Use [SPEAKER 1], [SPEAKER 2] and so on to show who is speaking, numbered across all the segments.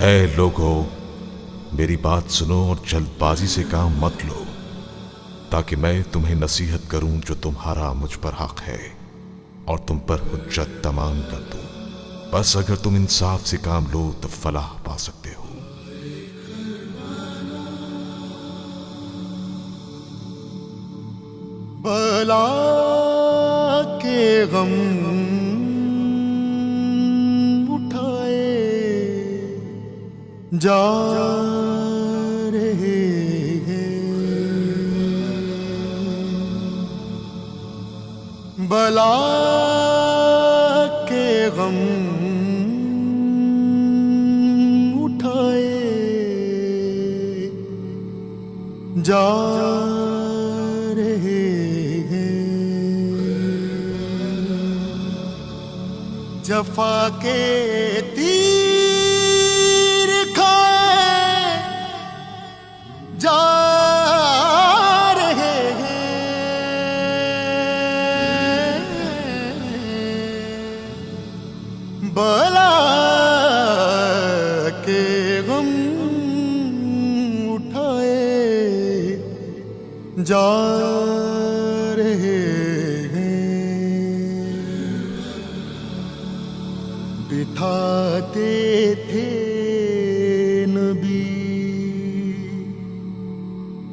[SPEAKER 1] اے لوگو، میری بات سنو اور جلد بازی سے کام مت لو، تاکہ میں تمہیں نصیحت کروں جو تمہارا مجھ پر حق ہے اور تم پر حجت تمام کر دوں۔ بس اگر تم انصاف سے کام لو تو فلاح پا سکتے ہو۔
[SPEAKER 2] بلا کے غم اٹھائے جا رہے ہیں، بلا کے غم اٹھائے جا رہے ہیں، جفا کے تیر کھائے جا رہے ہیں، بلا کے غم اٹھائے جا رہے ہیں، بٹھاتے تھے نبی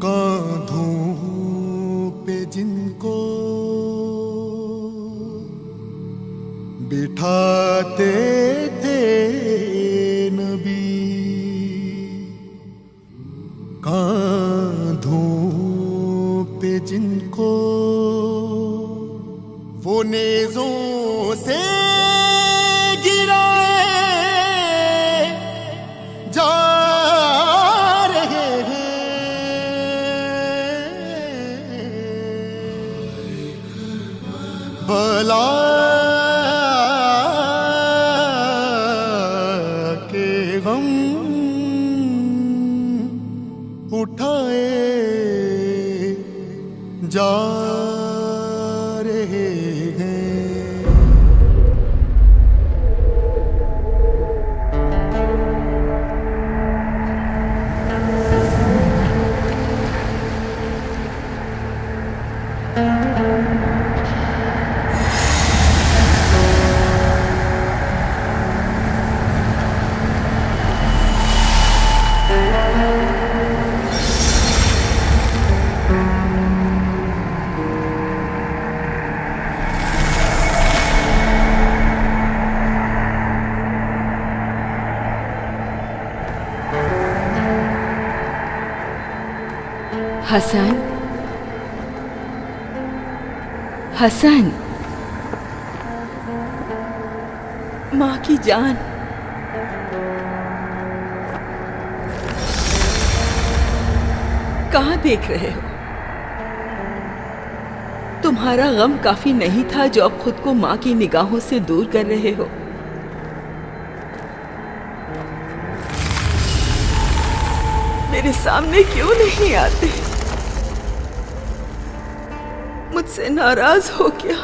[SPEAKER 2] کاندھوں پہ جن کو، بٹھاتے تھے نبی کاندھوں پہ جن کو، وہ نیزوں سے گرائے جا رہے ہیں، بلا کے غم اٹھائے جا رہے ہیں۔
[SPEAKER 3] حسن، حسن، ماں کی جان، کہاں دیکھ رہے ہو؟ تمہارا غم کافی نہیں تھا جو اب خود کو ماں کی نگاہوں سے دور کر رہے ہو؟ میرے سامنے کیوں نہیں آتے؟ مجھ سے ناراض ہو کیا؟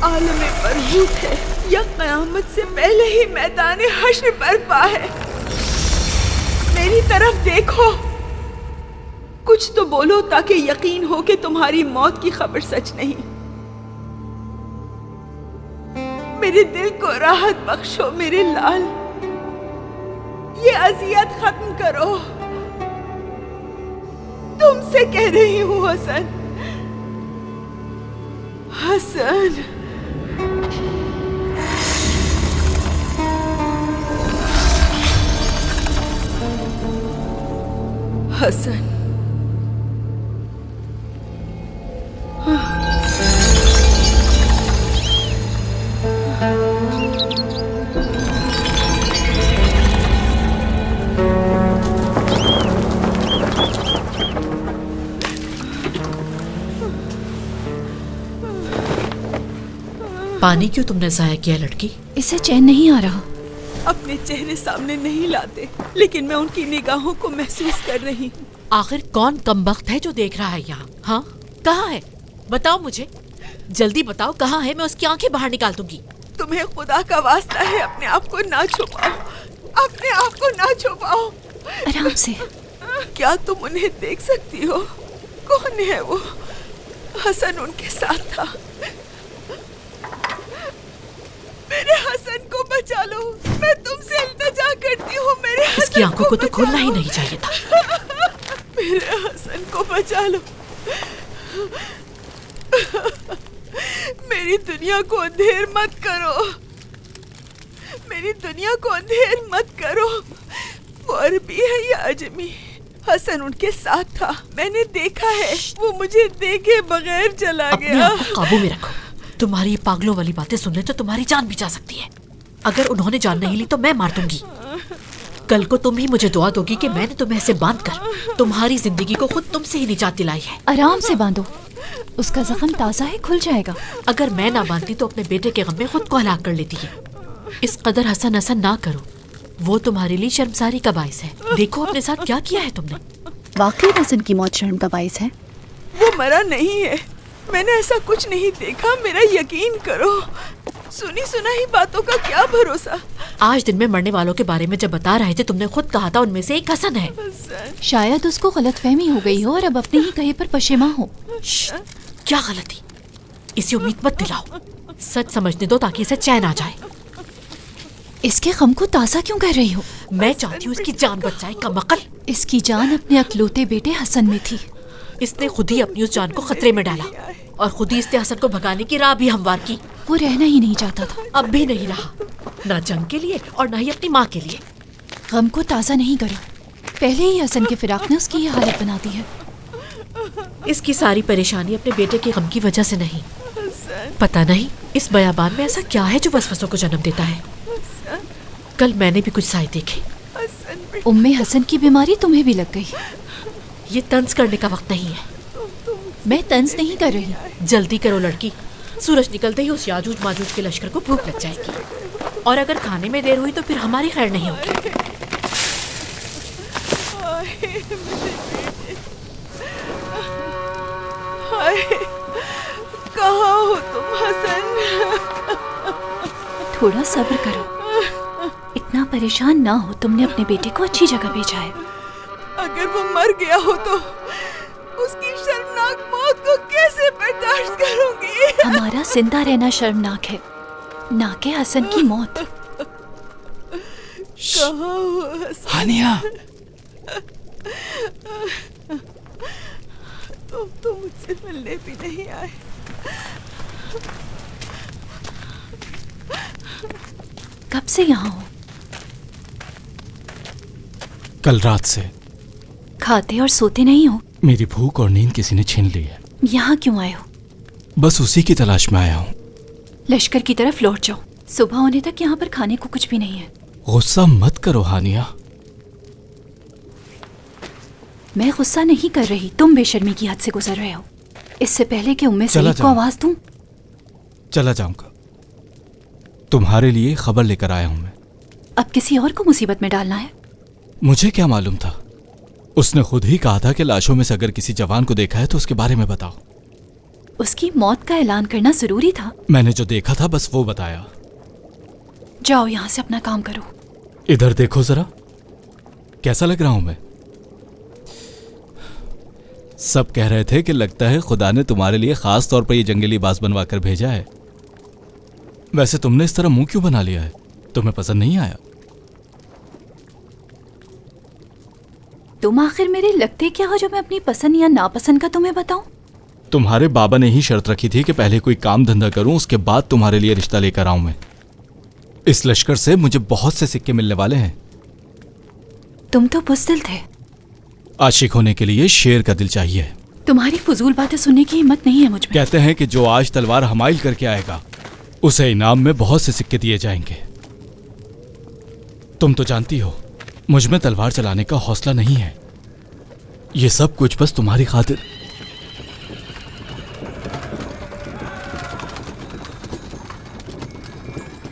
[SPEAKER 3] عالم برہوت ہے یا قیامت سے پہلے ہی میدان حشر برپا ہے؟ میری طرف دیکھو، کچھ تو بولو تاکہ یقین ہو کہ تمہاری موت کی خبر سچ نہیں۔ میرے دل کو راحت بخشو میرے لال، یہ اذیت ختم کرو۔ تم سے کہہ رہی ہوں حسن، حسن، حسن،
[SPEAKER 4] پانی کیوں تم نے ضائع کیا لڑکی؟
[SPEAKER 5] اسے چین نہیں آ رہا۔
[SPEAKER 3] اپنے چہرے سامنے نہیں لاتے، لیکن میں ان کی نگاہوں کو محسوس کر رہی ہوں۔
[SPEAKER 4] آخر کون کمبخت ہے جو دیکھ رہا ہے یہاں؟ ہاں کہاں ہے؟ بتاؤ مجھے، جلدی بتاؤ کہاں ہے، میں اس کی آنکھیں باہر نکال دوں گی۔
[SPEAKER 3] तुम्हें खुदा का वास्ता है, अपने आप को ना छुपाओ, अपने आप को ना छुपाओ।
[SPEAKER 5] आराम से।
[SPEAKER 3] क्या तुम उन्हें देख सकती हो? कौन है वो? हसन उनके साथ था। मेरे हसन को बचा लो, मैं तुमसे इल्तिजा करती हूँ। मेरे हसन
[SPEAKER 4] इसकी आंखों को तो
[SPEAKER 3] बचा
[SPEAKER 4] खोलना ही
[SPEAKER 3] लो।
[SPEAKER 4] नहीं चाहिए था।
[SPEAKER 3] मेरे हसन को बचा लो। मेरी दुनिया को अंधेर मत करो, मेरी दुनिया को अंधेर मत करो। वो अरबी है या अजमी? हसन उनके साथ था, मैंने देखा है। वो मुझे देखे बगैर चला
[SPEAKER 4] अपने
[SPEAKER 3] गया।
[SPEAKER 4] आप को काबू में रखो। तुम्हारी ये पागलों वाली बातें सुनने तो तुम्हारी जान भी जा सकती है। अगर उन्होंने जान नहीं ली तो मैं मार दूंगी। कल को तुम ही मुझे दुआ दोगी कि मैंने तुम्हें ऐसे बांध कर तुम्हारी जिंदगी को खुद तुमसे ही निजात दिलाई है।
[SPEAKER 5] आराम से बांधो, उसका जख्म ताज़ा है, खुल जाएगा।
[SPEAKER 4] अगर मैं ना बांधती तो अपने बेटे के गम में खुद को हलाक कर लेती है। इस कदर हसन हसन ना करो, वो तुम्हारे लिए शर्मसारी का बाइस है। देखो अपने साथ क्या किया है तुमने।
[SPEAKER 5] वाकई हसन की मौत शर्म का बाइस है।
[SPEAKER 3] वो मरा नहीं है, मैंने ऐसा कुछ नहीं देखा, मेरा यकीन करो। सुनी सुनाई बातों का क्या भरोसा।
[SPEAKER 4] आज दिन में मरने वालों के बारे में जब बता रहे थे तुमने खुद कहा था उनमें से एक हसन है।
[SPEAKER 5] शायद उसको गलतफहमी हो गई हो और अब अपने ही कहे पर पशेमा हो।
[SPEAKER 4] क्या गलती, इसे उम्मीद मत दिलाओ। सच समझने दो ताकि इसे चैन आ जाए।
[SPEAKER 5] इसके गम को ताज़ा क्यों कह रही हो?
[SPEAKER 4] मैं चाहती हूँ इसकी जान बच जाए। कमअक्ल,
[SPEAKER 5] इसकी जान अपने अकलौते बेटे हसन में थी।
[SPEAKER 4] इसने खुद ही अपनी उस जान को खतरे में डाला और खुद ही इसने हसन को भगाने की राह भी हमवार की।
[SPEAKER 5] वो रहना ही नहीं चाहता था।
[SPEAKER 4] अब भी नहीं रहा, ना जंग के लिए और ना ही अपनी माँ के लिए।
[SPEAKER 5] गम को ताज़ा नहीं करो, पहले ही हसन के फिराक ने उसकी ये हालत बना दी है।
[SPEAKER 4] इसकी सारी परेशानी अपने बेटे के गम की वजह से नहीं। पता नहीं इस बयाबान में ऐसा क्या है जो वसवसों को जन्म देता है। कल मैंने भी कुछ साए देखे।
[SPEAKER 5] उम्मे हसन की बीमारी तुम्हें भी लग गई।
[SPEAKER 4] ये तंज करने का वक्त नहीं है।
[SPEAKER 5] मैं तंज नहीं कर रही।
[SPEAKER 4] जल्दी करो लड़की, सूरज निकलते ही उस याजूज माजूज के लश्कर को भूख लग जाएगी और अगर खाने में देर हुई तो फिर हमारी खैर नहीं होगी।
[SPEAKER 3] हाय, कहाँ हो तुम हसन?
[SPEAKER 5] थोड़ा सब्र करो, इतना परेशान ना हो। तुमने अपने बेटे को अच्छी जगह भेजा है।
[SPEAKER 3] अगर वो मर गया हो तो उसकी शर्मनाक मौत को कैसे बर्दाश्त करूंगी?
[SPEAKER 5] हमारा जिंदा रहना शर्मनाक है, ना कि हसन की मौत।
[SPEAKER 3] कहाँ हो हसन?
[SPEAKER 6] हानिया,
[SPEAKER 3] तुम तो मुझसे मिलने भी नहीं आए।
[SPEAKER 5] कब से यहाँ हो?
[SPEAKER 6] कल रात से।
[SPEAKER 5] खाते और सोते नहीं हो?
[SPEAKER 6] मेरी भूख और नींद किसी ने छीन ली है।
[SPEAKER 5] यहाँ क्यों आए हो?
[SPEAKER 6] बस उसी की तलाश में आया हूँ।
[SPEAKER 5] लश्कर की तरफ लौट जाओ, सुबह होने तक यहाँ पर खाने को कुछ भी नहीं है।
[SPEAKER 6] गुस्सा मत करो हानिया।
[SPEAKER 5] मैं गुस्सा नहीं कर रही, तुम बेशर्मी की हद से गुजर रहे हो। इससे पहले कि उम्मे
[SPEAKER 6] चला
[SPEAKER 5] सईद को
[SPEAKER 6] जाऊं।
[SPEAKER 5] आवाज दूं।
[SPEAKER 6] चला जाऊंगा, तुम्हारे लिए खबर लेकर आया हूँ मैं।
[SPEAKER 5] अब किसी और को मुसीबत में डालना है?
[SPEAKER 6] मुझे क्या मालूम था, उसने खुद ही कहा था कि लाशों में से अगर किसी जवान को देखा है तो उसके बारे में बताओ।
[SPEAKER 5] उसकी मौत का ऐलान करना जरूरी था।
[SPEAKER 6] मैंने जो देखा था बस वो बताया।
[SPEAKER 5] जाओ यहाँ से, अपना काम करो।
[SPEAKER 6] इधर देखो जरा, कैसा लग रहा हूं मैं? सब कह रहे थे कि लगता है खुदा ने तुम्हारे लिए खास तौर पर ये जंगली लिबास बनवा कर भेजा है। वैसे तुमने इस तरह मुंह क्यों बना लिया है? तुम्हें पसंद नहीं आया?
[SPEAKER 5] तुम आखिर मेरे लगते क्या हो जो मैं अपनी पसंद या नापसंद का तुम्हें बताऊं?
[SPEAKER 6] तुम्हारे बाबा ने ही शर्त रखी थी कि पहले कोई काम धंधा करूं, उसके बाद तुम्हारे लिए रिश्ता लेकर आऊं मैं। इस लश्कर से मुझे बहुत से सिक्के मिलने वाले हैं।
[SPEAKER 5] तुम तो बुज़दिल थे।
[SPEAKER 6] आशिक होने के लिए शेर का दिल चाहिए।
[SPEAKER 5] तुम्हारी फजूल बातें सुनने की हिम्मत नहीं है मुझ में।
[SPEAKER 6] कहते हैं कि जो आज तलवार हमाइल करके आएगा उसे इनाम में बहुत से सिक्के दिए जाएंगे। तुम तो जानती हो मुझ में तलवार चलाने का हौसला नहीं है। ये सब कुछ बस तुम्हारी खातिर।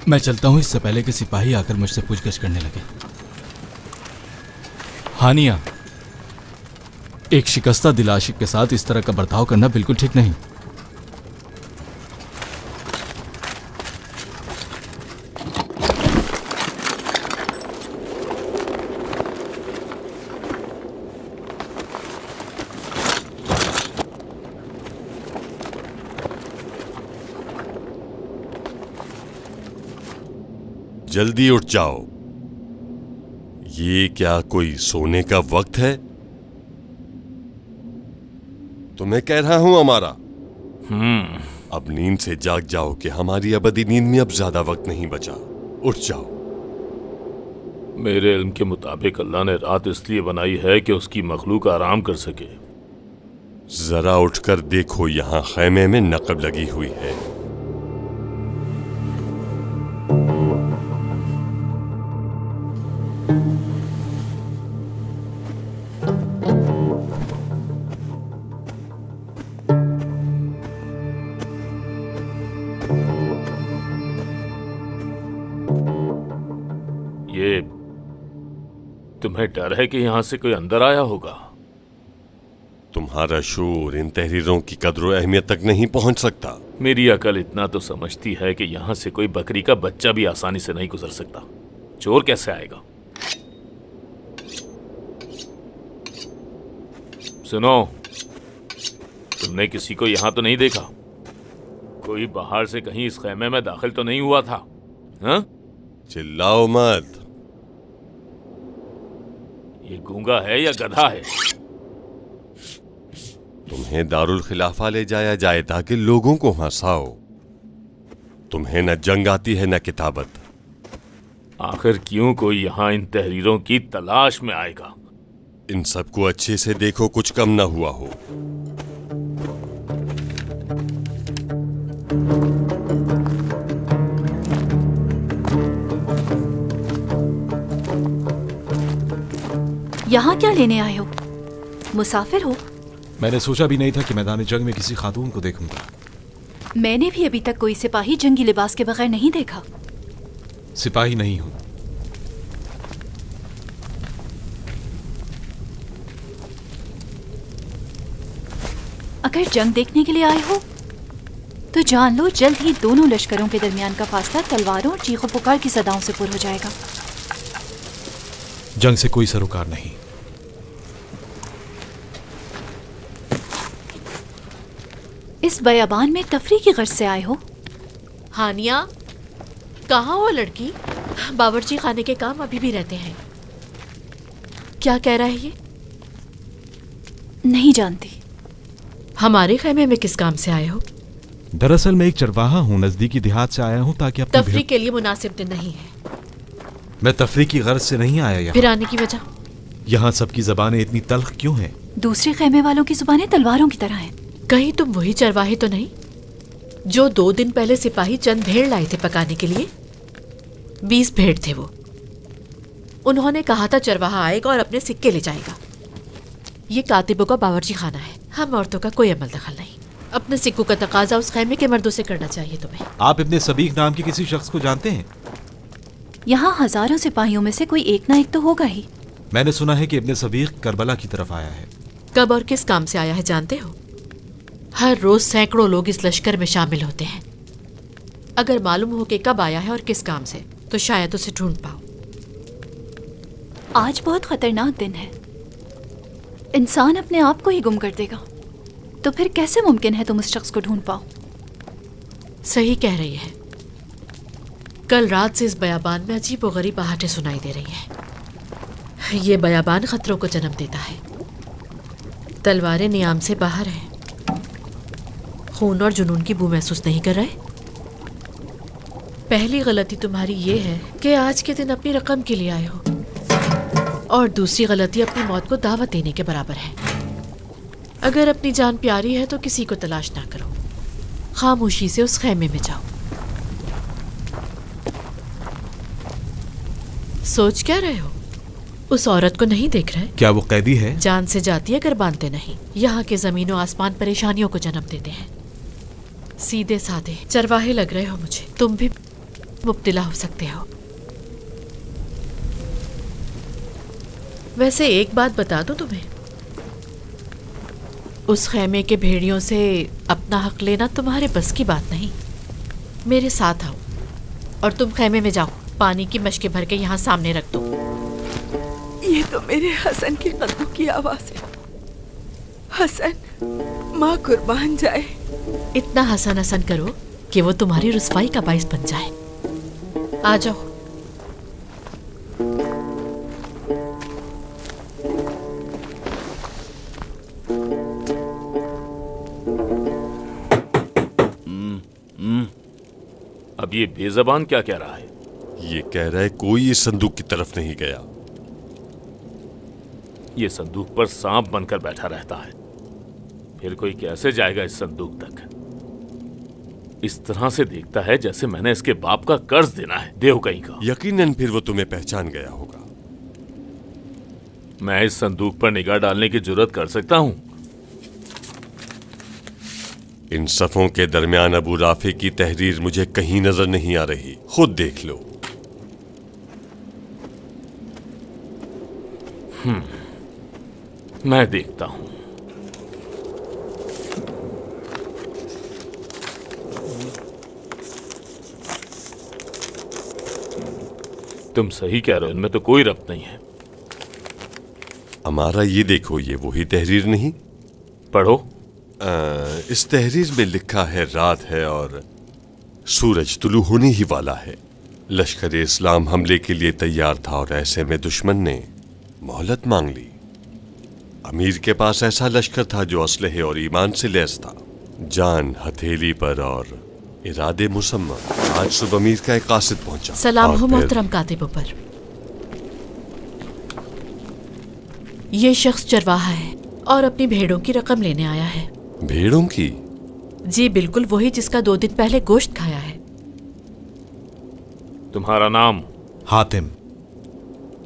[SPEAKER 6] मैं चलता हूं इससे पहले कि सिपाही आकर मुझसे पूछगछ करने लगे। हानिया, एक शिकस्ता दिल आशिक के साथ इस तरह का बर्ताव करना बिल्कुल ठीक नहीं।
[SPEAKER 7] जल्दी उठ जाओ। ये क्या कोई सोने का वक्त है? तुम्हें कह रहा हूं अमारा, अब नींद से जाग जाओ कि हमारी अबदी नींद में अब ज्यादा वक्त नहीं बचा। उठ जाओ।
[SPEAKER 8] मेरे इल्म के मुताबिक अल्लाह ने रात इसलिए बनाई है कि उसकी मखलूक आराम कर सके।
[SPEAKER 7] जरा उठकर देखो, यहां खैमे में नकब लगी हुई है।
[SPEAKER 8] ये तुम्हें डर है कि यहां से कोई अंदर आया होगा?
[SPEAKER 7] तुम्हारा शूर इन तहरीरों की कद्र अहमियत तक नहीं पहुंच सकता।
[SPEAKER 8] मेरी अकल इतना तो समझती है कि यहां से कोई बकरी का बच्चा भी आसानी से नहीं गुजर सकता। चोर कैसे आएगा? सुनो, तुमने किसी को यहां तो नहीं देखा? कोई बाहर से कहीं इस खैमे में दाखिल तो नहीं हुआ था? हाँ?
[SPEAKER 7] चिल्लाओ मत।
[SPEAKER 8] ये गूंगा है या गधा है?
[SPEAKER 7] तुम्हें दारुल खिलाफा ले जाया जाए ताकि लोगों को हंसाओ। तुम्हें न जंग आती है न किताबत।
[SPEAKER 8] आखिर क्यों कोई यहां इन तहरीरों की तलाश में आएगा?
[SPEAKER 7] इन सबको अच्छे से देखो, कुछ कम न हुआ हो।
[SPEAKER 5] यहाँ क्या लेने आए हो? मुसाफिर हो?
[SPEAKER 6] मैंने सोचा भी नहीं था कि मैदान जंग में किसी खातून को देखूंगा।
[SPEAKER 5] मैंने भी अभी तक कोई सिपाही जंगी लिबास के बगैर नहीं देखा।
[SPEAKER 6] सिपाही नहीं हूं।
[SPEAKER 5] अगर जंग देखने के लिए आए हो तो जान लो, जल्द ही दोनों लश्करों के दरमियान का फासला तलवारों और चीखों पुकार की सदाओं से पुर हो जाएगा।
[SPEAKER 6] जंग से कोई सरोकार नहीं।
[SPEAKER 5] इस बयाबान में तफरी की गर्ज से आए हो?
[SPEAKER 4] हानिया, कहाँ हो लड़की? बावर्ची खाने के काम अभी भी रहते हैं। क्या कह रहा है ये?
[SPEAKER 5] नहीं जानती।
[SPEAKER 4] हमारे खैमे में किस काम से आए हो?
[SPEAKER 1] दरअसल मैं एक चरवाहा हूँ, नजदीकी देहात से आया हूँ ताकि अपनी
[SPEAKER 4] तफरी के लिए मुनासिब दिन नहीं है।
[SPEAKER 1] मैं तफरी की गर्ज से नहीं आया यहाँ।
[SPEAKER 4] फिर आने की वजह?
[SPEAKER 1] यहाँ सबकी जबानें इतनी तल्ख क्यों हैं?
[SPEAKER 5] दूसरे खैमे वालों की जुबानें तलवारों की तरह हैं।
[SPEAKER 4] कहीं तुम वही चरवाहे तो नहीं जो 2 दिन पहले सिपाही चंद भेड़ लाए थे पकाने के लिए? 20 भेड़ थे वो। उन्होंने कहा था चरवाहा आएगा और अपने सिक्के ले जाएगा। ये कातिबों का बावर्ची खाना है, हम औरतों का कोई अमल दखल नहीं। अपने सिक्कों का तकाजा उस खैमे के मर्दों से करना चाहिए तुम्हें।
[SPEAKER 1] आप इब्ने सबीक नाम के किसी शख्स को जानते हैं?
[SPEAKER 5] यहाँ हजारों सिपाहियों में से कोई एक ना एक तो होगा ही।
[SPEAKER 1] मैंने सुना है कि इब्ने सबीक करबला की तरफ आया है।
[SPEAKER 4] कब और किस काम से आया है जानते हो? हर रोज सैकड़ों लोग इस लश्कर में शामिल होते हैं। अगर मालूम हो कि कब आया है और किस काम से, तो शायद उसे ढूंढ पाओ।
[SPEAKER 5] आज बहुत खतरनाक दिन है। इंसान अपने आप को ही गुम कर देगा, तो फिर कैसे मुमकिन है तुम उस शख्स को ढूंढ पाओ?
[SPEAKER 4] सही कह रही है। कल रात से इस बयाबान में अजीब और गरीब आहटें सुनाई दे रही हैं। ये बयाबान खतरों को जन्म देता है। तलवारें नियाम से बाहर हैं। खून और जुनून की बू महसूस नहीं कर रहे? पहली गलती तुम्हारी ये है कि आज के दिन अपनी रकम के लिए आए हो, और दूसरी गलती अपनी मौत को दावत देने के बराबर है। अगर अपनी जान प्यारी है तो किसी को तलाश ना करो, खामोशी से उस खैमे में जाओ। सोच क्या रहे हो? उस औरत को नहीं देख रहे?
[SPEAKER 1] क्या वो कैदी है?
[SPEAKER 4] जान से जाती है अगर बांधते नहीं। यहाँ के जमीनों आसमान परेशानियों को जन्म देते हैं। सीधे साधे चरवाहे लग रहे हो मुझे। तुम भी मुब्तला हो सकते हो। वैसे एक बात बता दूं तुम्हें, उस खैमे के भेड़ियों से अपना हक लेना तुम्हारे बस की बात नहीं। मेरे साथ आओ और तुम खैमे में जाओ। पानी की मशकें भर के यहाँ सामने रख दो।
[SPEAKER 3] ये तो मेरे हसन के कदमों की आवाज है। हसन, माँ कुर्बान जाए।
[SPEAKER 4] इतना हसन हसन करो कि वो तुम्हारी रुसवाई का बाइस बन जाए। आ जाओ,
[SPEAKER 8] अब ये बेज़बान क्या कह रहा है?
[SPEAKER 7] ये कह रहा है कोई इस संदूक की तरफ नहीं गया।
[SPEAKER 8] ये संदूक पर सांप बनकर बैठा रहता है, फिर कोई कैसे जाएगा इस संदूक तक? इस तरह से देखता है जैसे मैंने इसके बाप का कर्ज देना है, देव कहीं का।
[SPEAKER 7] यकीनन फिर वो तुम्हें पहचान गया होगा।
[SPEAKER 8] मैं इस संदूक पर निगाह डालने की जुर्रत कर सकता हूं?
[SPEAKER 7] इन सफों के दरमियान अबू राफे की तहरीर मुझे कहीं नजर नहीं आ रही, खुद देख लो।
[SPEAKER 8] मैं देखता हूं। तुम सही कह रहे हो, इनमें तो कोई रब्त नहीं है।
[SPEAKER 7] हमारा ये देखो, ये वही तहरीर नहीं?
[SPEAKER 8] पढ़ो।
[SPEAKER 7] इस तहरीर में लिखा है रात है और सूरज तुलू होने ही वाला है। लश्कर इस्लाम हमले के लिए तैयार था और ऐसे में दुश्मन ने मोहलत मांग ली। अमीर के पास ऐसा लश्कर था जो असलहे और ईमान से लैस था, जान हथेली पर और इरादे मुसम्मा। आज सुबह अमीर का एक कासिद पहुंचा।
[SPEAKER 4] सलाम
[SPEAKER 7] और
[SPEAKER 4] हो
[SPEAKER 7] फिर-
[SPEAKER 4] मोहतरम कातिब पर। ये शख्स चरवाहा है और अपनी भेड़ों की रकम लेने आया है।
[SPEAKER 7] भेड़ों की?
[SPEAKER 4] जी बिल्कुल वही जिसका 2 दिन पहले गोश्त खाया है।
[SPEAKER 8] तुम्हारा नाम?
[SPEAKER 1] हातिम।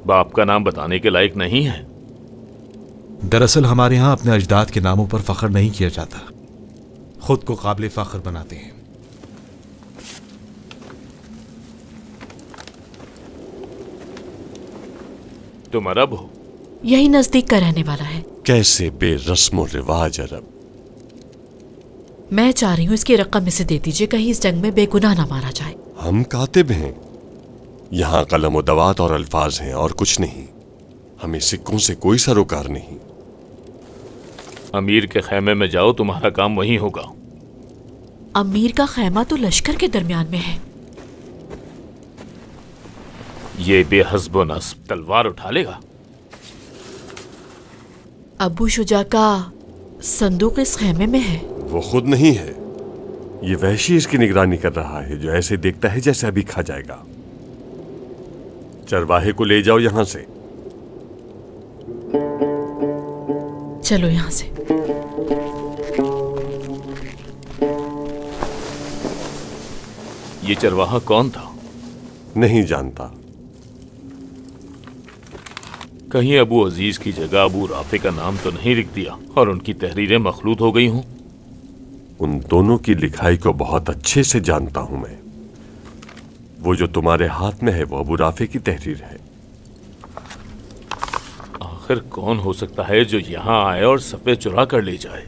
[SPEAKER 8] बाप का नाम बताने के लायक नहीं है।
[SPEAKER 1] दरअसल हमारे यहाँ अपने अजदाद के नामों पर फख्र नहीं किया जाता, खुद को काबिल फख्र बनाते हैं।
[SPEAKER 8] तुम अरब हो?
[SPEAKER 4] यही नजदीक का रहने वाला है।
[SPEAKER 7] कैसे बेरस्म रिवाज अरब।
[SPEAKER 4] मैं चाह रही हूँ इसकी रकम इसे दे दीजिए, कहीं इस जंग में बेगुनाह ना मारा जाए।
[SPEAKER 7] हम कातिब हैं, यहाँ कलम दवात और अल्फाज हैं और कुछ नहीं। हमें सिक्कों से कोई सरोकार नहीं।
[SPEAKER 8] अमीर के खेमे में जाओ, तुम्हारा काम वहीं होगा।
[SPEAKER 4] अमीर का खैमा तो लश्कर के दरमियान में है।
[SPEAKER 8] ये बेहस्ब नस्ब तलवार उठा लेगा।
[SPEAKER 4] अबू शुजा का संदूक इस खेमे में है।
[SPEAKER 7] वो खुद नहीं है, ये वहशी इसकी निगरानी कर रहा है, जो ऐसे देखता है जैसे अभी खा जाएगा। चरवाहे को ले जाओ यहां से।
[SPEAKER 4] चलो यहाँ से।
[SPEAKER 8] ये चरवाहा कौन था?
[SPEAKER 7] नहीं जानता।
[SPEAKER 8] कहीं अबू अजीज की जगह अबू राफे का नाम तो नहीं लिख दिया और उनकी तहरीरें मखलूत हो गई हों?
[SPEAKER 7] उन दोनों की लिखाई को बहुत अच्छे से जानता हूं मैं। वो जो तुम्हारे हाथ में है वो अबू राफे की तहरीर है।
[SPEAKER 8] आखिर कौन हो सकता है जो यहां आए और सफे चुरा कर ले जाए?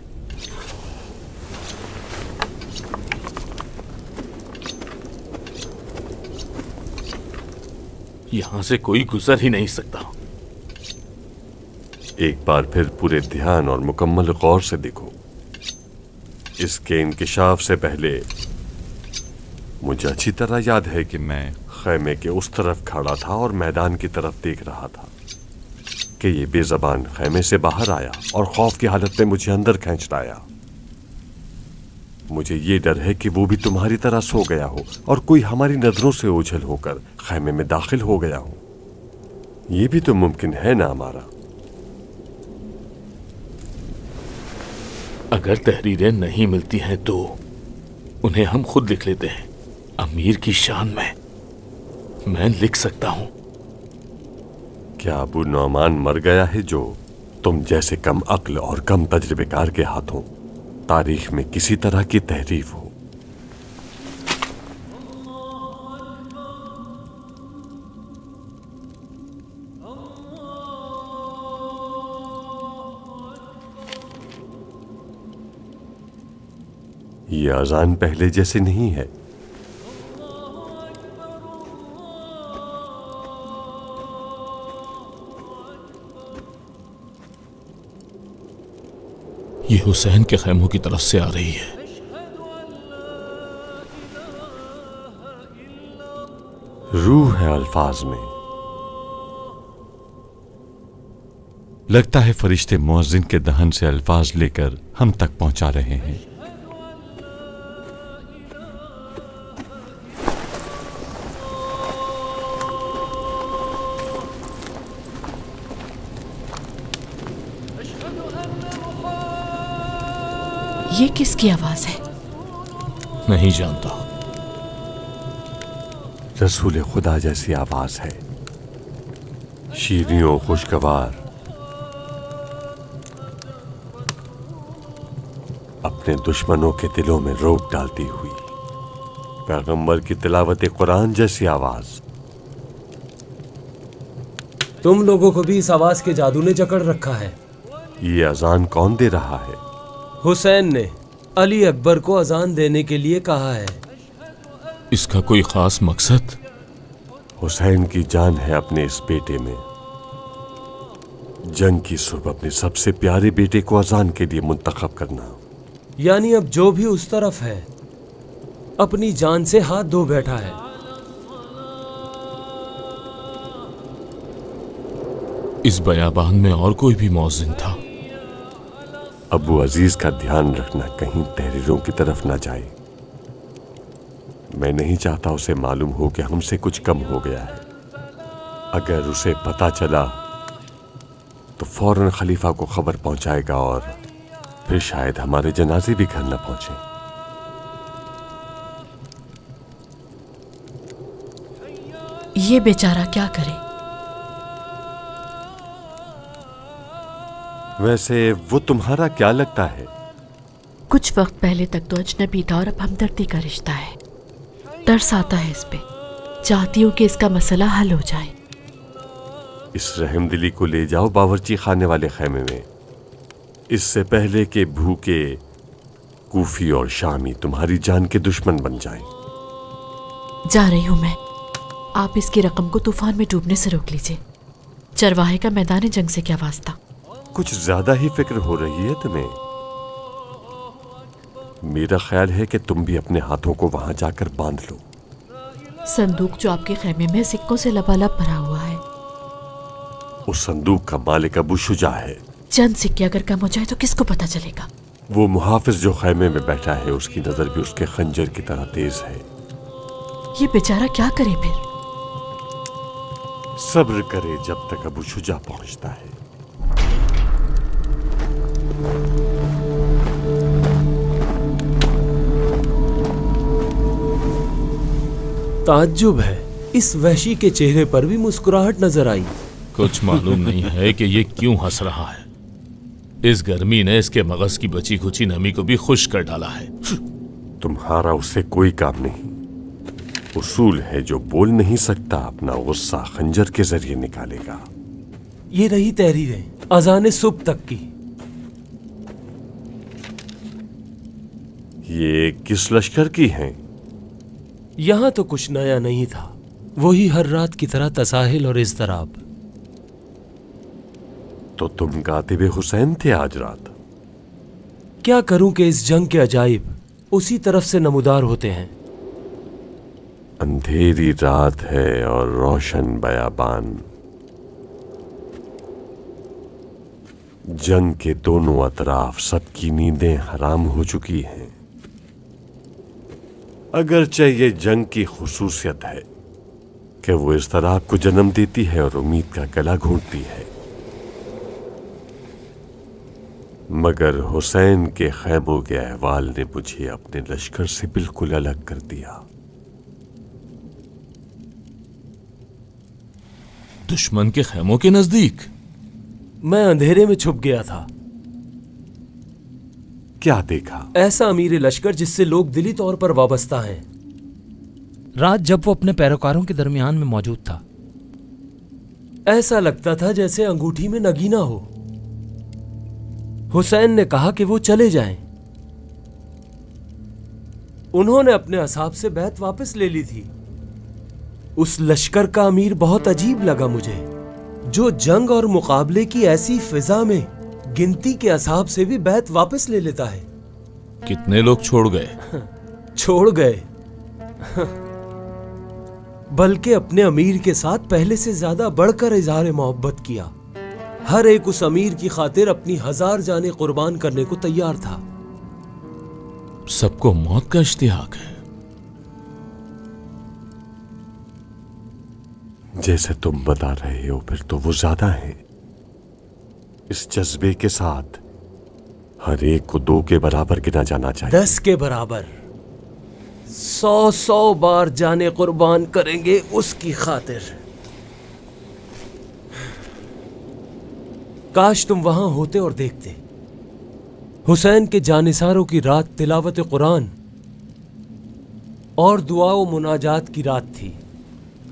[SPEAKER 8] यहां से कोई गुजर ही नहीं सकता।
[SPEAKER 7] एक बार फिर पूरे ध्यान और मुकम्मल गौर से देखो। इसके इंकिशाफ से पहले मुझे अच्छी तरह याद है कि मैं खैमे के उस तरफ खड़ा था और मैदान की तरफ देख रहा था कि ये बेज़बान खैमे से बाहर आया और खौफ की हालत में मुझे अंदर खींच लाया। मुझे ये डर है कि वो भी तुम्हारी तरह सो गया हो और कोई हमारी नजरों से ओझल होकर खैमे में दाखिल हो गया हो। ये भी तो मुमकिन है ना हमारा।
[SPEAKER 8] अगर तहरीरें नहीं मिलती हैं तो उन्हें हम खुद लिख लेते हैं, अमीर की शान में। मैं लिख सकता हूं।
[SPEAKER 7] क्या अबू नौमान मर गया है जो तुम जैसे कम अक्ल और कम तजर्बेकार के हाथों तारीख में किसी तरह की तहरीफ हो? ये अजान पहले जैसे नहीं है।
[SPEAKER 8] ये हुसैन के खैमों की तरफ से आ रही है।
[SPEAKER 7] रूह है अल्फाज में।
[SPEAKER 9] लगता है फरिश्ते मुअज्जिन के दहन से अल्फाज लेकर हम तक पहुंचा रहे हैं।
[SPEAKER 4] یہ کس کی آواز ہے؟
[SPEAKER 8] نہیں جانتا.
[SPEAKER 7] رسول خدا جیسی آواز ہے، شیریں و خوشگوار، اپنے دشمنوں کے دلوں میں روک ڈالتی ہوئی، پیغمبر کی تلاوت قرآن جیسی آواز.
[SPEAKER 10] تم لوگوں کو بھی اس آواز کے جادو نے جکڑ رکھا ہے.
[SPEAKER 7] یہ اذان کون دے رہا ہے؟
[SPEAKER 10] حسین نے علی اکبر کو اذان دینے کے لیے کہا ہے.
[SPEAKER 8] اس کا کوئی خاص مقصد؟
[SPEAKER 7] حسین کی جان ہے اپنے اس بیٹے میں. جنگ کی صبح اپنے سب سے پیارے بیٹے کو اذان کے لیے منتخب کرنا.
[SPEAKER 10] یعنی اب جو بھی اس طرف ہے اپنی جان سے ہاتھ دھو بیٹھا ہے.
[SPEAKER 8] اس بیابان میں اور کوئی بھی مؤذن تھا؟
[SPEAKER 7] ابو عزیز کا دھیان رکھنا کہیں تحریروں کی طرف نہ جائے. میں نہیں چاہتا اسے معلوم ہو کہ ہم سے کچھ کم ہو گیا ہے. اگر اسے پتا چلا تو فوراً خلیفہ کو خبر پہنچائے گا اور پھر شاید ہمارے جنازے بھی گھر نہ پہنچیں.
[SPEAKER 4] یہ بیچارہ کیا کرے؟
[SPEAKER 7] ویسے وہ تمہارا کیا لگتا ہے؟
[SPEAKER 4] کچھ وقت پہلے تک تو اجنبی تھا اور اب ہمدردی کا رشتہ ہے. ترس آتا ہے اس پہ. چاہتی ہوں کہ اس کا مسئلہ حل ہو جائے.
[SPEAKER 7] اس رحم دلی کو لے جاؤ باورچی خانے والے خیمے میں، اس سے پہلے کہ بھوکے کوفی اور شامی تمہاری جان کے دشمن بن جائیں.
[SPEAKER 4] جا رہی ہوں میں. آپ اس کی رقم کو طوفان میں ڈوبنے سے روک لیجئے. چرواہے کا میدان جنگ سے کیا واسطہ؟
[SPEAKER 7] کچھ زیادہ ہی فکر ہو رہی ہے تمہیں. میرا خیال ہے کہ تم بھی اپنے ہاتھوں کو وہاں جا کر باندھ لو.
[SPEAKER 4] صندوق جو آپ کے خیمے میں سکوں سے لبالب بھرا ہوا ہے،
[SPEAKER 7] اس صندوق کا مالک ابو شجاع ہے.
[SPEAKER 4] چند سکے اگر کم ہو جائے تو کس کو پتا چلے گا؟
[SPEAKER 7] وہ محافظ جو خیمے میں بیٹھا ہے اس کی نظر بھی اس کے خنجر کی طرح تیز ہے.
[SPEAKER 4] یہ بیچارہ کیا کرے پھر؟
[SPEAKER 7] صبر کرے جب تک ابو شجاع پہنچتا ہے.
[SPEAKER 10] تعجب ہے، اس وحشی کے چہرے پر بھی مسکراہٹ نظر آئی.
[SPEAKER 8] کچھ معلوم نہیں ہے کہ یہ کیوں ہنس رہا ہے. اس گرمی نے اس کے مغز کی بچی کھچی نمی کو بھی خشک کر ڈالا ہے.
[SPEAKER 7] تمہارا اس سے کوئی کام نہیں. اصول ہے جو بول نہیں سکتا اپنا غصہ خنجر کے ذریعے نکالے گا.
[SPEAKER 10] یہ رہی تحریریں اذان صبح تک کی.
[SPEAKER 7] یہ کس لشکر کی ہیں؟
[SPEAKER 10] یہاں تو کچھ نیا نہیں تھا، وہی ہر رات کی طرح تساہل اور اضطراب.
[SPEAKER 7] تو تم کاتب حسین تھے آج رات؟
[SPEAKER 10] کیا کروں کہ اس جنگ کے عجائب اسی طرف سے نمودار ہوتے ہیں.
[SPEAKER 7] اندھیری رات ہے اور روشن بیابان. جنگ کے دونوں اطراف سب کی نیندیں حرام ہو چکی ہیں. اگرچہ یہ جنگ کی خصوصیت ہے کہ وہ اضطراب کو جنم دیتی ہے اور امید کا گلا گھونٹتی ہے، مگر حسین کے خیموں کے احوال نے مجھے اپنے لشکر سے بالکل الگ کر دیا.
[SPEAKER 8] دشمن کے خیموں کے نزدیک؟
[SPEAKER 10] میں اندھیرے میں چھپ گیا تھا.
[SPEAKER 7] کیا دیکھا؟
[SPEAKER 10] ایسا امیر لشکر جس سے لوگ دلی طور پر وابستہ ہیں.
[SPEAKER 11] رات جب وہ اپنے پیروکاروں کے درمیان میں موجود تھا،
[SPEAKER 10] ایسا لگتا تھا جیسے انگوٹھی میں نگینا ہو. حسین نے کہا کہ وہ چلے جائیں. انہوں نے اپنے اصحاب سے بیعت واپس لے لی تھی. اس لشکر کا امیر بہت عجیب لگا مجھے، جو جنگ اور مقابلے کی ایسی فضا میں گنتی کے اصحاب سے بھی بیعت واپس لے لیتا ہے.
[SPEAKER 8] کتنے لوگ چھوڑ گئے؟
[SPEAKER 10] چھوڑ گئے، بلکہ اپنے امیر کے ساتھ پہلے سے زیادہ بڑھ کر اظہار محبت کیا. ہر ایک اس امیر کی خاطر اپنی 1000 جانیں قربان کرنے کو تیار تھا.
[SPEAKER 8] سب کو موت کا اشتیاق ہے.
[SPEAKER 7] جیسے تم بتا رہے ہو پھر تو وہ زیادہ ہیں. اس جذبے کے ساتھ हर एक को 2 के बराबर गिना जाना चाहिए।
[SPEAKER 10] 10 के बराबर 100 बार जाने कुर्बान करेंगे उसकी खातिर। काश तुम वहां होते और देखते। हुसैन के जानिसारों की रात तिलावत कुरान और दुआ व मुनाजात की रात थी।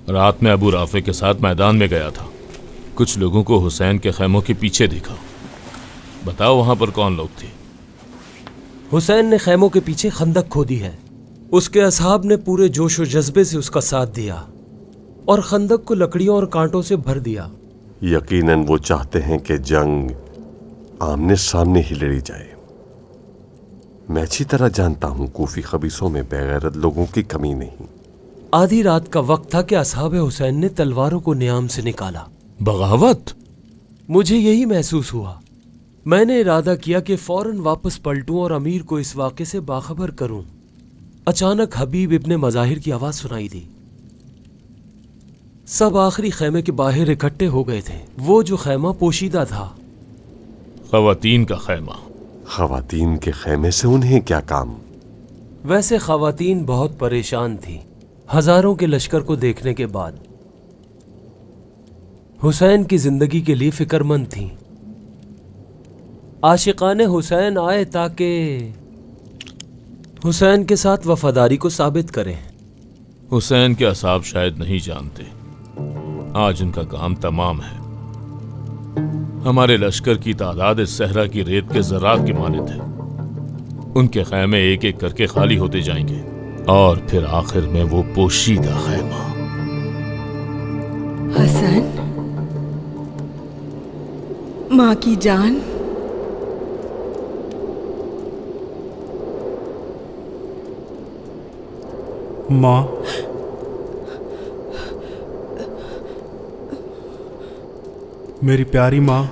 [SPEAKER 8] रात में अबू राफे के साथ मैदान में गया था। कुछ लोगों को हुसैन के खैमों के पीछे देखा। बताओ वहां पर कौन लोग थे?
[SPEAKER 10] हुसैन ने खैमों के पीछे खंदक खोदी है। उसके असहाब ने पूरे जोश और जज्बे से उसका साथ दिया और खंदक को लकड़ियों और कांटों से भर दिया।
[SPEAKER 7] यकीनन वो चाहते हैं कि जंग आमने सामने ही लड़ी जाए। मैं अच्छी तरह जानता हूं कूफी खबीसों में बेगैरत लोगों की कमी नहीं।
[SPEAKER 10] आधी रात का वक्त था कि असहाब हुसैन ने तलवारों को नियाम से निकाला।
[SPEAKER 8] बगावत?
[SPEAKER 10] मुझे यही महसूस हुआ। मैंने इरादा किया कि फौरन वापस पलटूं और अमीर को इस वाक़े से बाखबर करूं। अचानक हबीब इब्ने मज़ाहिर की आवाज़ सुनाई दी। सब आखिरी खैमे के बाहर इकट्ठे हो गए थे। वो जो खैमा पोशीदा था।
[SPEAKER 8] खवातीन का खैमा।
[SPEAKER 7] खवातीन के खैमे से उन्हें क्या काम?
[SPEAKER 10] वैसे खवातीन बहुत परेशान थी हजारों के लश्कर को देखने के बाद। हुसैन की जिंदगी के लिए फिक्रमंद थीं। आशिकाने हुसैन आए ताकि हुसैन के साथ वफादारी को साबित करें।
[SPEAKER 8] हुसैन के असाब शायद नहीं जानते, आज उनका काम तमाम है। हमारे लश्कर की तादाद इस सहरा की रेत के ज़रात के मानित है। उनके खैमे एक एक करके खाली होते जाएंगे और फिर आखिर में वो पोशीदा खैमा।
[SPEAKER 3] हसन, माँ की जान,
[SPEAKER 11] माँ, मेरी प्यारी माँ।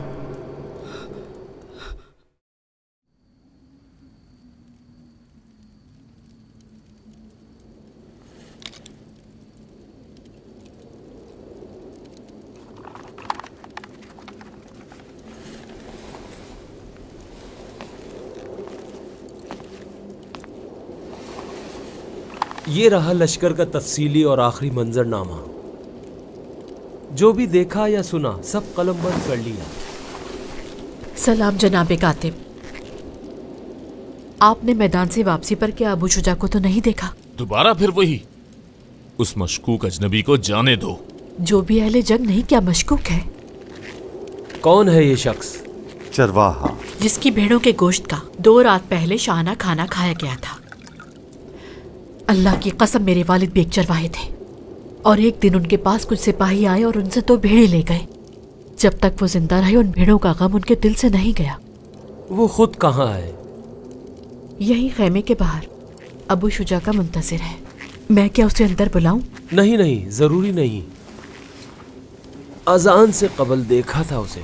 [SPEAKER 10] ये रहा लश्कर का तफसीली और आखिरी मंजरनामा। जो भी देखा या सुना सब कलमबंद कर लिया।
[SPEAKER 4] सलाम जनाबे कातिब। आपने मैदान से वापसी पर क्या अबू शुजा को तो नहीं देखा?
[SPEAKER 8] दोबारा फिर वही? उस मशकूक अजनबी को जाने दो।
[SPEAKER 4] जो भी अहले जंग नहीं क्या मशकूक है?
[SPEAKER 10] कौन है ये शख्स?
[SPEAKER 7] चरवाहा,
[SPEAKER 4] जिसकी भेड़ों के गोश्त का 2 रात पहले शाहाना खाना खाया गया था। अल्लाह की कसम मेरे वालिद भी एक चरवाहे थे और एक दिन उनके पास कुछ सिपाही आए और उनसे 2 भेड़ें ले गए। जब तक वो जिंदा रहे उन भेड़ों का गम उनके दिल से नहीं गया।
[SPEAKER 10] वो खुद कहाँ है?
[SPEAKER 4] यही खैमे के बाहर अबू शुजा का मुंतजिर है। मैं क्या उसे अंदर बुलाऊं?
[SPEAKER 10] नहीं नहीं, जरूरी नहीं। अजान से कबल देखा था उसे।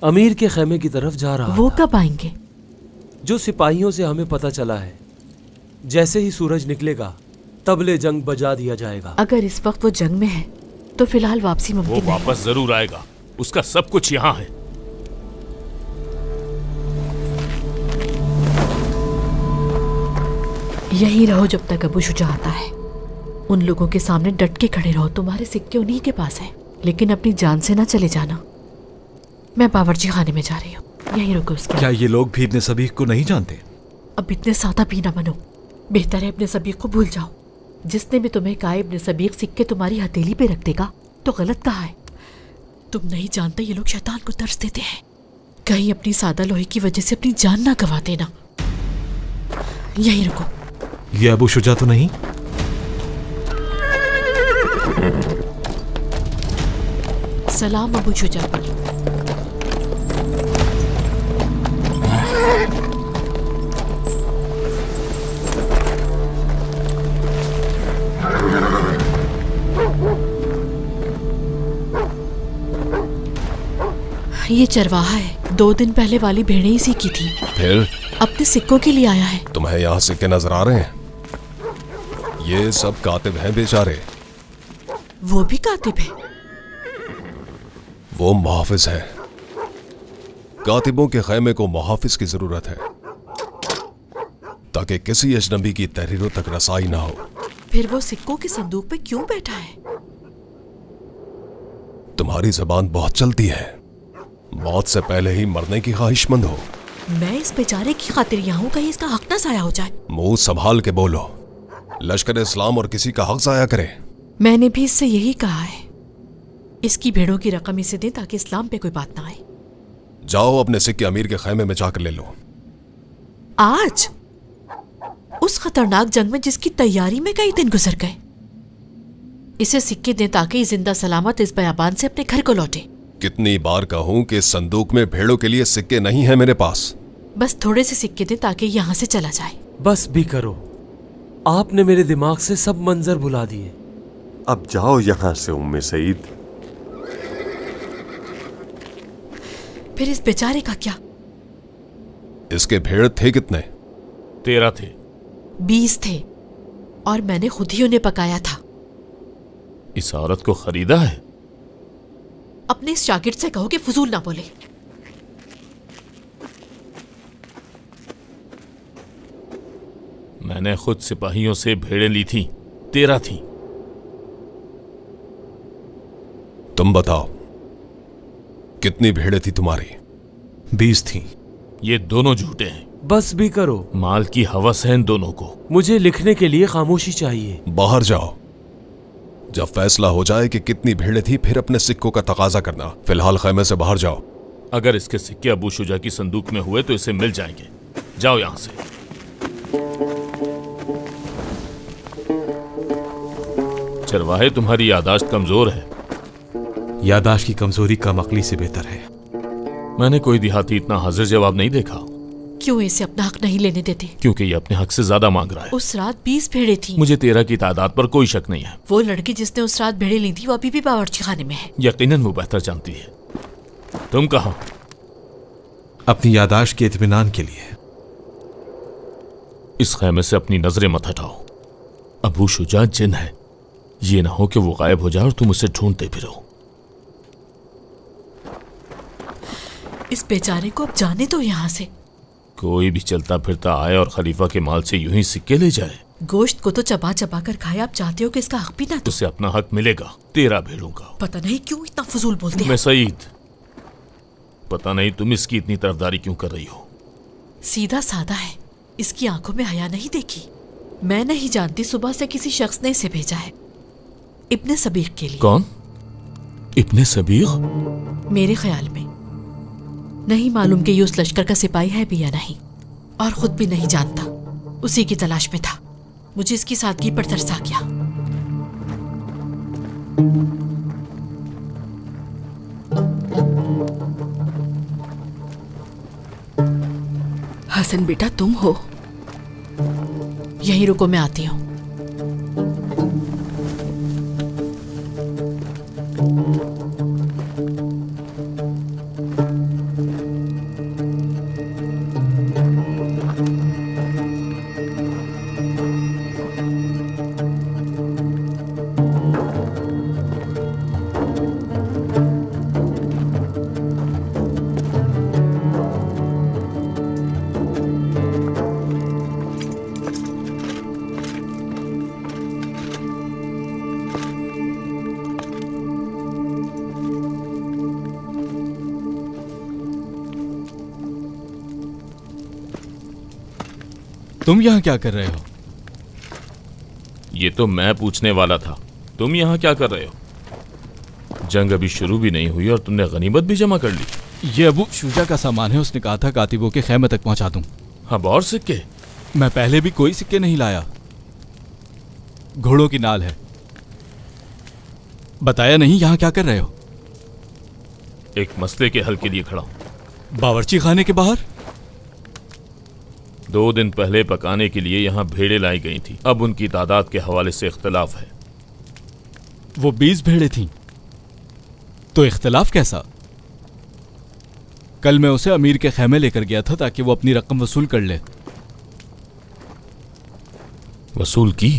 [SPEAKER 10] अमीर के खैमे की तरफ जा रहा
[SPEAKER 4] वो
[SPEAKER 10] था।
[SPEAKER 4] कब आएंगे?
[SPEAKER 10] जो सिपाहियों से हमें पता चला है, जैसे ही सूरज निकलेगा तबले जंग बजा दिया जाएगा।
[SPEAKER 4] अगर इस वक्त वो जंग में है तो फिलहाल वापसी
[SPEAKER 8] वो
[SPEAKER 4] मुमकिन नहीं।
[SPEAKER 8] वापस जरूर आएगा, उसका सब कुछ यहाँ है।
[SPEAKER 4] यही रहो जब तक अबू शुजा आता है। उन लोगों के सामने डट के खड़े रहो। तुम्हारे सिक्के उन्हीं के पास हैं, लेकिन अपनी जान से ना चले जाना। मैं बावर्ची खाने में जा रही हूँ, यहीं रुको उसके।
[SPEAKER 1] क्या ये लोग भी इब्ने सबीह को नहीं जानते?
[SPEAKER 4] अब इतने सादा भी ना बनो। बेहतर है इब्ने सबीह को भूल जाओ। जिसने भी तुम्हें कहा इब्ने सबीह सिक्के तुम्हारी हथेली पे रख देगा तो गलत कहा है। तुम नहीं जानते ये लोग शैतान को तरस देते हैं। कहीं अपनी सादा लोहे की वजह से अपनी जान ना गवा देना। यहीं रुको।
[SPEAKER 1] ये अबू शुजा तो नहीं?
[SPEAKER 4] सलाम अबू शुजा पर। ये चरवाहा है। 2 दिन पहले वाली भेड़ें इसी की थी।
[SPEAKER 12] फिर
[SPEAKER 4] अपने सिक्कों के लिए आया है।
[SPEAKER 12] तुम्हें यहाँ सिक्के नजर आ रहे हैं? ये सब कातिब हैं बेचारे।
[SPEAKER 4] वो भी कातिब है?
[SPEAKER 12] वो मुहाफिज हैं। कातिबों के खैमे को मुहाफिज की जरूरत है ताकि किसी अजनबी की तहरीरों तक रसाई ना हो।
[SPEAKER 4] फिर वो सिक्कों के संदूक पे क्यों बैठा है?
[SPEAKER 12] तुम्हारी जबान बहुत चलती है, मौत से पहले ही मरने की ख्वाहिशमंद हो।
[SPEAKER 4] मैं इस बेचारे की खातिर यहाँ हूँ, कहीं इसका हक ना जाया हो जाए।
[SPEAKER 12] मुंह संभाल के बोलो, लश्कर इस्लाम और किसी का हक जाया करे।
[SPEAKER 4] मैंने भी इससे यही कहा है, इसकी भेड़ों की रकम इसे दे ताकि इस्लाम पे कोई बात ना आए।
[SPEAKER 12] जाओ अपने सिक्के अमीर के खैमे में जाकर ले लो।
[SPEAKER 4] आज उस खतरनाक जंग में जिसकी तैयारी में कई दिन गुजर गए, इसे सिक्के दें ताकि जिंदा सलामत इस बयाबान से अपने घर को लौटे।
[SPEAKER 12] कितनी बार कहूं कि इस संदूक में भेड़ों के लिए सिक्के नहीं है मेरे पास।
[SPEAKER 4] बस थोड़े से सिक्के दें ताकि यहाँ से चला जाए।
[SPEAKER 10] बस भी करो, आपने मेरे दिमाग से सब मंजर भुला दिए।
[SPEAKER 7] अब जाओ यहां से उम्मे सईद।
[SPEAKER 4] फिर इस बेचारे का क्या?
[SPEAKER 12] इसके भेड़ थे कितने?
[SPEAKER 8] 13 थे।
[SPEAKER 4] 20 थे और मैंने खुद ही उन्हें पकाया था।
[SPEAKER 8] इस औरत को खरीदा है?
[SPEAKER 4] अपने इस शागिर्द से कहो कि फजूल ना बोले।
[SPEAKER 8] मैंने खुद सिपाहियों से भेड़ें ली थी, 13 थी।
[SPEAKER 12] तुम बताओ कितनी भेड़ें थी तुम्हारी?
[SPEAKER 1] 20 थी।
[SPEAKER 8] ये दोनों झूठे हैं।
[SPEAKER 10] बस भी करो,
[SPEAKER 8] माल की हवस है इन दोनों को।
[SPEAKER 10] मुझे लिखने के लिए खामोशी चाहिए।
[SPEAKER 12] बाहर जाओ, जब फैसला हो जाए कि कितनी भेड़ें थी फिर अपने सिक्कों का तकाजा करना। फिलहाल खैमे से बाहर जाओ।
[SPEAKER 8] अगर इसके सिक्के अबू शुजा की संदूक में हुए तो इसे मिल जाएंगे। जाओ यहां से। चरवाहे, तुम्हारी यादाश्त कमजोर है।
[SPEAKER 1] यादाश्त की कमजोरी कम अक्ली से बेहतर है।
[SPEAKER 8] मैंने कोई देहाती इतना हाजिर जवाब नहीं देखा।
[SPEAKER 4] क्यों इसे अपना हक नहीं लेने देते?
[SPEAKER 8] क्योंकि ये अपने हक से ज्यादा मांग रहा है।
[SPEAKER 4] उस रात 20 भेड़ें थी।
[SPEAKER 8] मुझे 13 की तादाद पर कोई शक नहीं है।
[SPEAKER 4] वो लड़की जिसने उस रात भेड़ें ली थी वो अभी भी बावर्ची खाने में है।
[SPEAKER 8] यकीनन वो बेहतर जानती है। तुम कहाँ?
[SPEAKER 1] अपनी यादाश्त के इत्मीनान के लिए।
[SPEAKER 8] इस खैमे से अपनी नजरें मत हटाओ। अबू शुजा जिन है, ये ना हो कि वो गायब हो जाए और तुम उसे ढूंढते फिरो।
[SPEAKER 4] इस बेचारे को अब जाने दो यहाँ से।
[SPEAKER 8] कोई भी चलता फिरता आए और खलीफा के माल से यूं ही सिक्के ले जाए।
[SPEAKER 4] गोश्त को तो चबा चबा कर खाए, आप चाहते हो कि इसका हक भी ना दो।
[SPEAKER 8] उसे अपना हक मिलेगा, 13 भेड़ों का।
[SPEAKER 4] पता नहीं क्यों इतना फजूल बोलते हैं।
[SPEAKER 8] मैं सईद, पता नहीं तुम इसकी इतनी तरफदारी क्यों कर रही हो।
[SPEAKER 4] सीधा साधा है, इसकी आंखों में हया नहीं देखी। मैं नहीं जानती, सुबह से किसी शख्स ने इसे भेजा है इब्ने सबीर के लिए।
[SPEAKER 8] कौन? इब्ने सबीर?
[SPEAKER 4] मेरे ख्याल में नहीं मालूम कि ये उस लश्कर का सिपाही है भी या नहीं, और खुद भी नहीं जानता। उसी की तलाश में था। मुझे इसकी सादगी पर तरस आ गया। हसन बेटा, तुम हो? यहीं रुको, मैं आती हूँ।
[SPEAKER 6] तुम यहाँ क्या कर रहे हो?
[SPEAKER 8] ये तो मैं पूछने वाला था, तुम यहाँ क्या कर रहे हो? जंग अभी शुरू भी नहीं हुई और तुमने गनीमत भी जमा कर ली।
[SPEAKER 6] ये अबू शुजा का सामान है, उसने कहा था कातिबों के खैमे तक पहुंचा दूं।
[SPEAKER 8] अब और सिक्के?
[SPEAKER 6] मैं पहले भी कोई सिक्के नहीं लाया। घोड़ों की नाल है। बताया नहीं यहाँ क्या कर रहे हो?
[SPEAKER 8] एक मसले के हल के लिए खड़ा हूं।
[SPEAKER 6] बावर्ची खाने के बाहर?
[SPEAKER 8] 2 दिन पहले पकाने के लिए यहाँ भेड़ें लाई गई थी। अब उनकी तादाद के हवाले से इख्तलाफ है।
[SPEAKER 6] वो 20 भेड़ें थीं, तो इख्तलाफ कैसा? कल मैं उसे अमीर के खैमे लेकर गया था ताकि वो अपनी रकम वसूल कर ले।
[SPEAKER 8] वसूल की?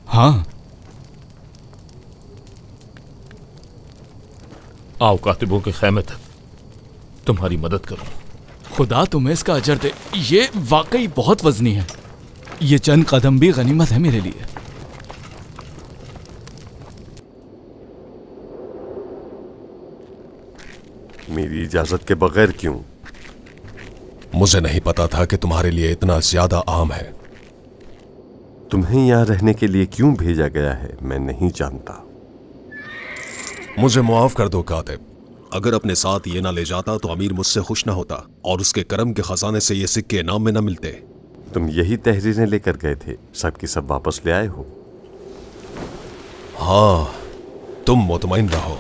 [SPEAKER 6] हाँ।
[SPEAKER 8] आओ कातिबों के खैमे तक। तुम्हारी मदद करूं।
[SPEAKER 6] खुदा तुम्हें इसका अजर दे, ये वाकई बहुत वजनी है। ये चंद कदम भी गनीमत है मेरे लिए।
[SPEAKER 7] मेरी इजाजत के बगैर क्यों?
[SPEAKER 12] मुझे नहीं पता था कि तुम्हारे लिए इतना ज्यादा आम है।
[SPEAKER 7] तुम्हें यहां रहने के लिए क्यों भेजा गया है मैं नहीं जानता।
[SPEAKER 12] मुझे मुआफ कर दो कातिब। अगर अपने साथ ये ना ले जाता तो अमीर मुझसे खुश ना होता और उसके करम के खजाने से ये सिक्के इनाम में ना मिलते।
[SPEAKER 7] तुम यही तहरीरें लेकर गए थे, सब की सब वापस ले आए हो?
[SPEAKER 12] हाँ, तुम मुतमईन रहो।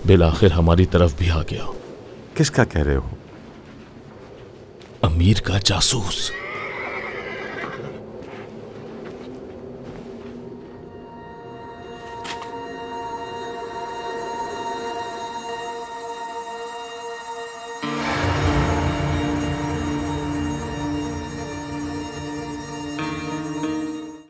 [SPEAKER 8] बिल आखिर हमारी तरफ भी आ गया।
[SPEAKER 7] किसका कह रहे हो?
[SPEAKER 8] अमीर का जासूस।